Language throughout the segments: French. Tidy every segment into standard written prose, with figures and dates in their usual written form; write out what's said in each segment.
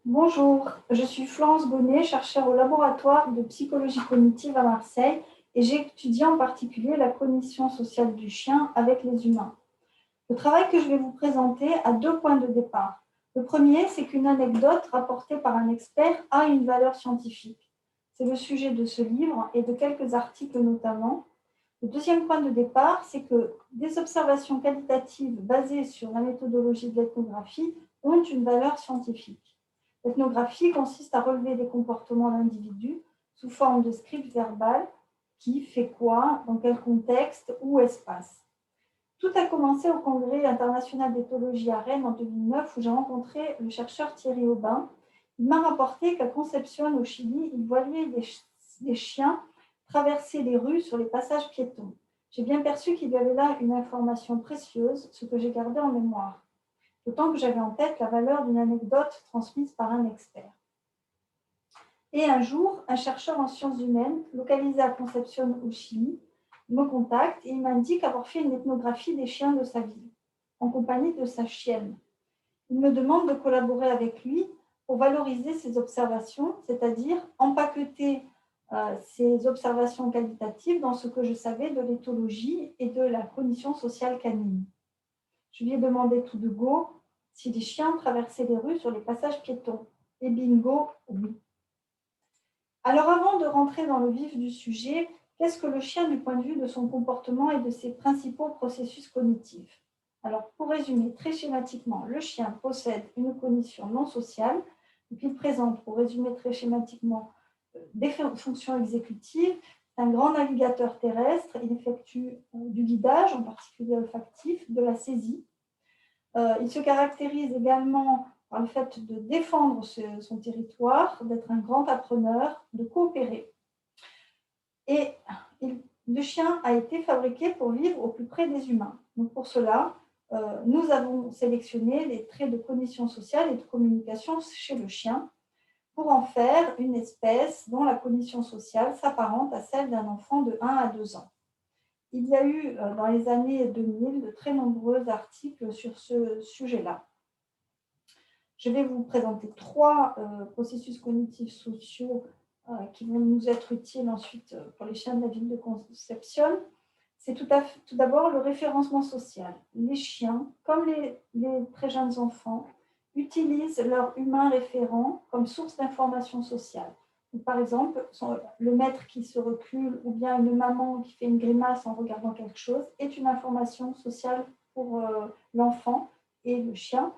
Bonjour, je suis Florence Bonnet, chercheure au laboratoire de psychologie cognitive à Marseille et j'étudie en particulier la cognition sociale du chien avec les humains. Le travail que je vais vous présenter a deux points de départ. Le premier, c'est qu'une anecdote rapportée par un expert a une valeur scientifique. C'est le sujet de ce livre et de quelques articles notamment. Le deuxième point de départ, c'est que des observations qualitatives basées sur la méthodologie de l'ethnographie ont une valeur scientifique. L'ethnographie consiste à relever des comportements d'individus sous forme de script verbal, qui fait quoi, dans quel contexte, où espace. Tout a commencé au Congrès international d'éthologie à Rennes en 2009 où j'ai rencontré le chercheur Thierry Aubin. Il m'a rapporté qu'à Concepción, au Chili, il voyait des chiens traverser les rues sur les passages piétons. J'ai bien perçu qu'il y avait là une information précieuse, ce que j'ai gardé en mémoire. D'autant que j'avais en tête la valeur d'une anecdote transmise par un expert. Et un jour, un chercheur en sciences humaines, localisé à Concepción au Chili, me contacte et il m'indique avoir fait une ethnographie des chiens de sa ville, en compagnie de sa chienne. Il me demande de collaborer avec lui pour valoriser ses observations, c'est-à-dire empaqueter ces observations qualitatives dans ce que je savais de l'éthologie et de la cognition sociale canine. Je lui ai demandé tout de go si les chiens traversaient les rues sur les passages piétons. Et bingo, oui. Alors avant de rentrer dans le vif du sujet, qu'est-ce que le chien du point de vue de son comportement et de ses principaux processus cognitifs? Alors pour résumer très schématiquement, le chien possède une cognition non sociale, donc il présente, pour résumer très schématiquement, des fonctions exécutives. C'est un grand navigateur terrestre, il effectue du guidage, en particulier olfactif, de la saisie. Il se caractérise également par le fait de défendre son territoire, d'être un grand appreneur, de coopérer. Et le chien a été fabriqué pour vivre au plus près des humains. Donc pour cela, nous avons sélectionné les traits de cognition sociale et de communication chez le chien pour en faire une espèce dont la cognition sociale s'apparente à celle d'un enfant de 1 à 2 ans. Il y a eu dans les années 2000 de très nombreux articles sur ce sujet-là. Je vais vous présenter 3 processus cognitifs sociaux qui vont nous être utiles ensuite pour les chiens de la ville de Concepción. C'est tout d'abord le référencement social. Les chiens, comme les très jeunes enfants, utilisent leur humain référent comme source d'information sociale. Donc, par exemple, le maître qui se recule ou bien une maman qui fait une grimace en regardant quelque chose est une information sociale pour l'enfant et le chien.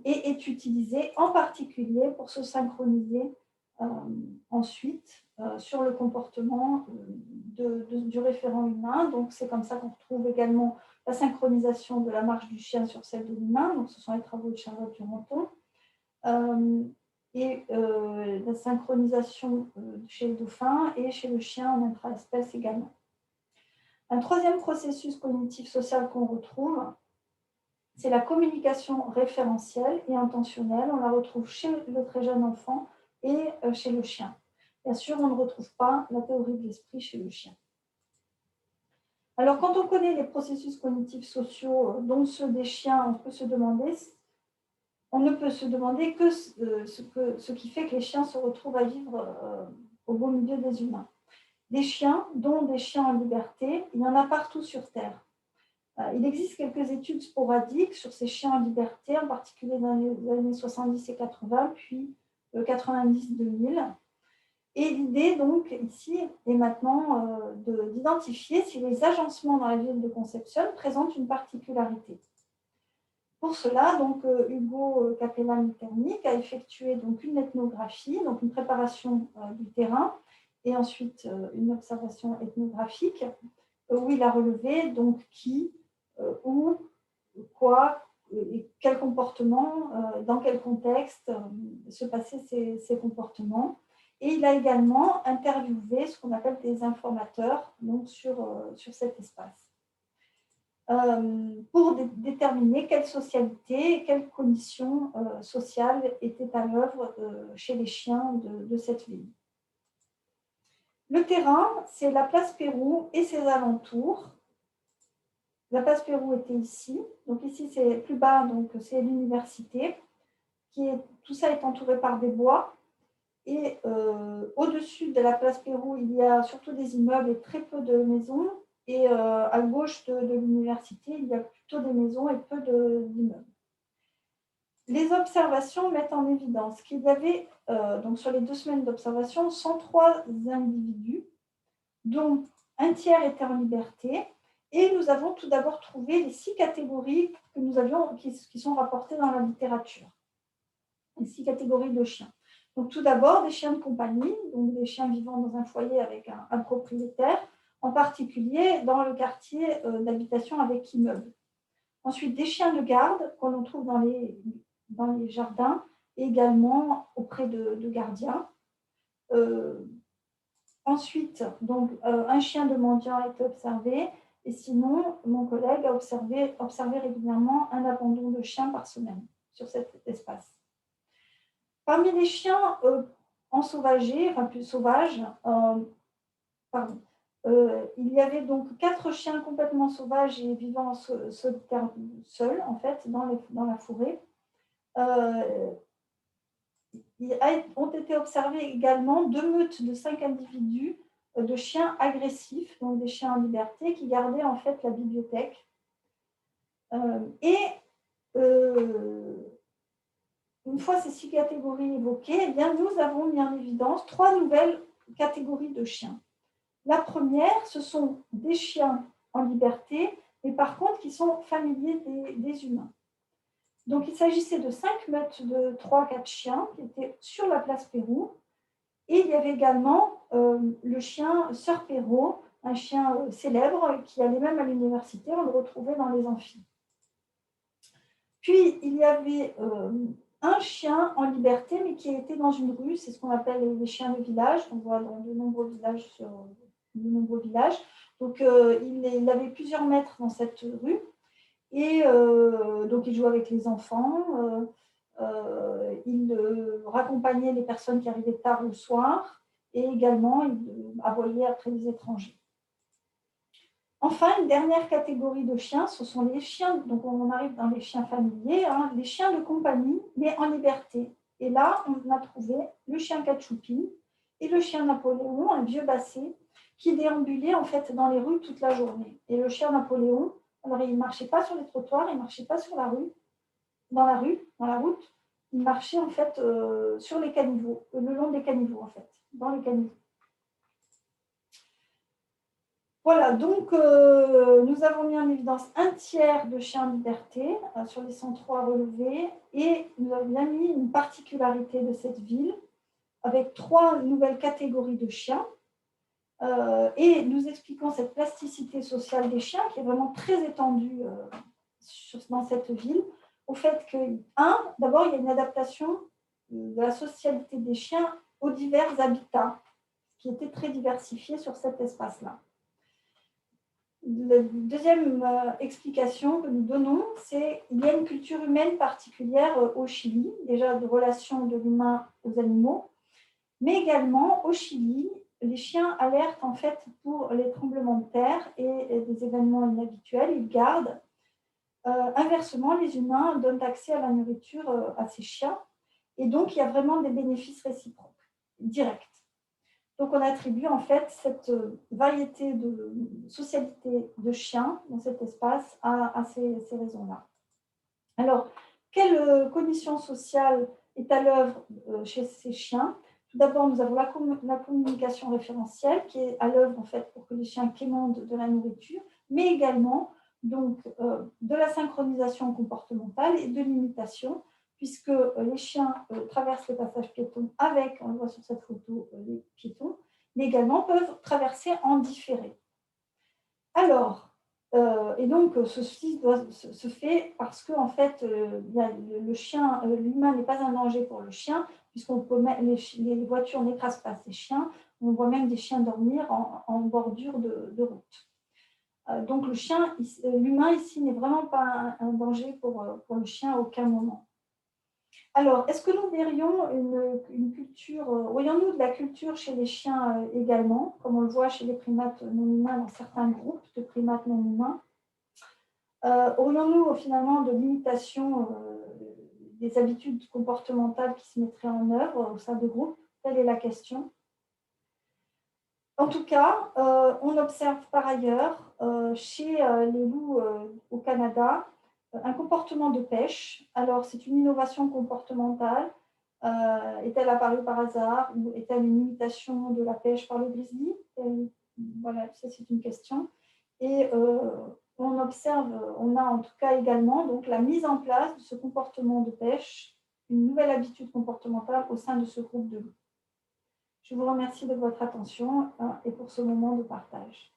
Et est utilisé en particulier pour se synchroniser ensuite sur le comportement du référent humain. Donc, c'est comme ça qu'on retrouve également la synchronisation de la marche du chien sur celle de l'humain. Donc, ce sont les travaux de Charlotte Duranton. Et la synchronisation chez le dauphin et chez le chien en intra-espèce également. Un troisième processus cognitif social qu'on retrouve, c'est la communication référentielle et intentionnelle. On la retrouve chez le très jeune enfant et chez le chien. Bien sûr, on ne retrouve pas la théorie de l'esprit chez le chien. Alors, quand on connaît les processus cognitifs sociaux, dont ceux des chiens, on ne peut se demander que ce qui fait que les chiens se retrouvent à vivre au beau milieu des humains. Des chiens, dont des chiens en liberté, il y en a partout sur Terre. Il existe quelques études sporadiques sur ces chiens en liberté, en particulier dans les années 70 et 80, puis 90-2000. Et l'idée, donc, ici, est maintenant d'identifier si les agencements dans la ville de Concepción présentent une particularité. Pour cela, donc, Hugo Capella-Miternic a effectué donc, une ethnographie, donc une préparation du terrain, et ensuite une observation ethnographique, où il a relevé donc qui, où, quoi, et quel comportement, dans quel contexte se passaient ces comportements. Et il a également interviewé ce qu'on appelle des informateurs donc sur cet espace pour déterminer quelle socialité, quelles conditions sociales étaient à l'œuvre chez les chiens de cette ville. Le terrain, c'est la place Pérou et ses alentours. La place Pérou était ici. Donc ici, c'est plus bas, donc c'est l'université qui est tout ça est entouré par des bois. Et au-dessus de la place Pérou, il y a surtout des immeubles et très peu de maisons. Et à gauche de l'université, il y a plutôt des maisons et peu d'immeubles. Les observations mettent en évidence qu'il y avait, donc sur les 2 semaines d'observation, 103 individus, dont un tiers était en liberté. Et nous avons tout d'abord trouvé les 6 catégories que nous avions, qui sont rapportées dans la littérature. Les 6 catégories de chiens. Donc, tout d'abord, des chiens de compagnie, donc des chiens vivant dans un foyer avec un propriétaire, en particulier dans le quartier d'habitation avec immeuble. Ensuite, des chiens de garde qu'on trouve dans les jardins et également auprès de gardiens. Ensuite, donc, un chien de mendiant a été observé. Et sinon, mon collègue a observé régulièrement un abandon de chiens par semaine sur cet espace. Parmi les chiens ensauvagés, enfin plus sauvages, il y avait donc 4 chiens complètement sauvages et vivant seuls, en fait, dans la forêt. Ont été observés également 2 meutes de 5 individus de chiens agressifs, donc des chiens en liberté, qui gardaient en fait la bibliothèque. Une fois ces 6 catégories évoquées, eh bien, nous avons mis en évidence 3 nouvelles catégories de chiens. La première, ce sont des chiens en liberté, mais par contre qui sont familiers des humains. Donc, il s'agissait de 5 meutes de 3-4 chiens qui étaient sur la place Pérou. Et il y avait également le chien Sœur Perrault, un chien célèbre qui allait même à l'université, on le retrouvait dans les amphis. Puis, il y avait un chien en liberté, mais qui était dans une rue, c'est ce qu'on appelle les chiens de village, qu'on voit dans de nombreux villages. Donc, il avait plusieurs maîtres dans cette rue. Et donc, il jouait avec les enfants, il raccompagnait les personnes qui arrivaient tard le soir et également il aboyait après les étrangers. Enfin, une dernière catégorie de chiens, ce sont les chiens, donc on arrive dans les chiens familiers, les chiens de compagnie, mais en liberté. Et là, on a trouvé le chien Cachoupi et le chien Napoléon, un vieux basset, qui déambulait en fait dans les rues toute la journée. Et le chien Napoléon, alors il ne marchait pas sur les trottoirs, il ne marchait pas sur la route, il marchait en fait sur les caniveaux, le long des caniveaux en fait, dans les caniveaux. Voilà, donc nous avons mis en évidence un tiers de chiens en liberté sur les 103 relevés et nous avons mis une particularité de cette ville avec 3 nouvelles catégories de chiens et nous expliquons cette plasticité sociale des chiens qui est vraiment très étendue dans cette ville au fait que, d'abord il y a une adaptation de la socialité des chiens aux divers habitats qui étaient très diversifiés sur cet espace-là. La deuxième explication que nous donnons, c'est qu'il y a une culture humaine particulière au Chili, déjà de relation de l'humain aux animaux, mais également au Chili, les chiens alertent en fait pour les tremblements de terre et des événements inhabituels, ils gardent. Inversement, les humains donnent accès à la nourriture à ces chiens, et donc il y a vraiment des bénéfices réciproques, directs. Donc, on attribue en fait cette variété de socialité de chiens dans cet espace à ces raisons-là. Alors, quelle condition sociale est à l'œuvre chez ces chiens? Tout d'abord, nous avons la communication référentielle qui est à l'œuvre en fait pour que les chiens quémandent de la nourriture, mais également donc, de la synchronisation comportementale et de l'imitation, puisque les chiens traversent le passage piéton avec, on le voit sur cette photo, les piétons, mais également peuvent traverser en différé. Alors, et donc ceci se fait parce que en fait, le chien, l'humain n'est pas un danger pour le chien, puisqu'on peut les voitures n'écrasent pas ces chiens. On voit même des chiens dormir en bordure de route. Donc l'humain ici n'est vraiment pas un danger pour le chien à aucun moment. Alors, est-ce que nous verrions une culture, voyons-nous de la culture chez les chiens également, comme on le voit chez les primates non humains dans certains groupes de primates non humains? Aurions-nous finalement de l'imitation des habitudes comportementales qui se mettraient en œuvre au sein de groupes? Telle est la question. En tout cas, on observe par ailleurs chez les loups au Canada un comportement de pêche. Alors, c'est une innovation comportementale. Est-elle apparue par hasard ou est-elle une imitation de la pêche par le grizzly? Voilà, ça c'est une question. Et on observe, on a en tout cas également donc, la mise en place de ce comportement de pêche, une nouvelle habitude comportementale au sein de ce groupe de loups. Je vous remercie de votre attention et pour ce moment de partage.